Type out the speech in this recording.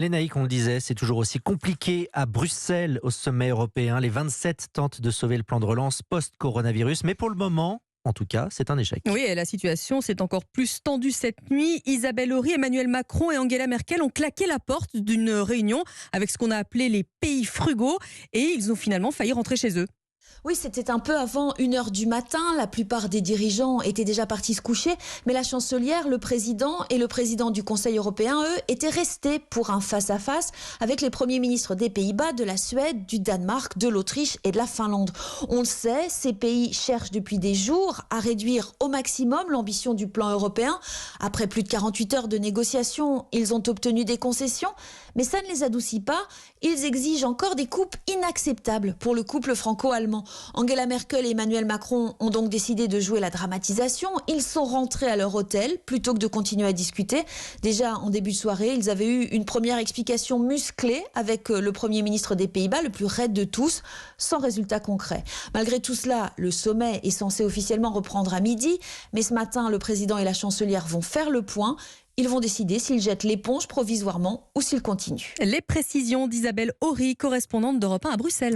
Lénaïque, on le disait, c'est toujours aussi compliqué à Bruxelles au sommet européen. Les 27 tentent de sauver le plan de relance post-coronavirus, mais pour le moment, en tout cas, c'est un échec. Oui, et la situation s'est encore plus tendue cette nuit. Isabelle Horry, Emmanuel Macron et Angela Merkel ont claqué la porte d'une réunion avec ce qu'on a appelé les pays frugaux et ils ont finalement failli rentrer chez eux. Oui, c'était un peu avant 1h du matin. La plupart des dirigeants étaient déjà partis se coucher. Mais la chancelière, le président et le président du Conseil européen, eux, étaient restés pour un face-à-face avec les premiers ministres des Pays-Bas, de la Suède, du Danemark, de l'Autriche et de la Finlande. On le sait, ces pays cherchent depuis des jours à réduire au maximum l'ambition du plan européen. Après plus de 48 heures de négociations, ils ont obtenu des concessions. Mais ça ne les adoucit pas. Ils exigent encore des coupes inacceptables pour le couple franco-allemand. Angela Merkel et Emmanuel Macron ont donc décidé de jouer la dramatisation. Ils sont rentrés à leur hôtel plutôt que de continuer à discuter. Déjà en début de soirée, ils avaient eu une première explication musclée avec le Premier ministre des Pays-Bas, le plus raide de tous, sans résultat concret. Malgré tout cela, le sommet est censé officiellement reprendre à midi. Mais ce matin, le président et la chancelière vont faire le point. Ils vont décider s'ils jettent l'éponge provisoirement ou s'ils continuent. Les précisions d'Isabelle Horry, correspondante d'Europe 1 à Bruxelles.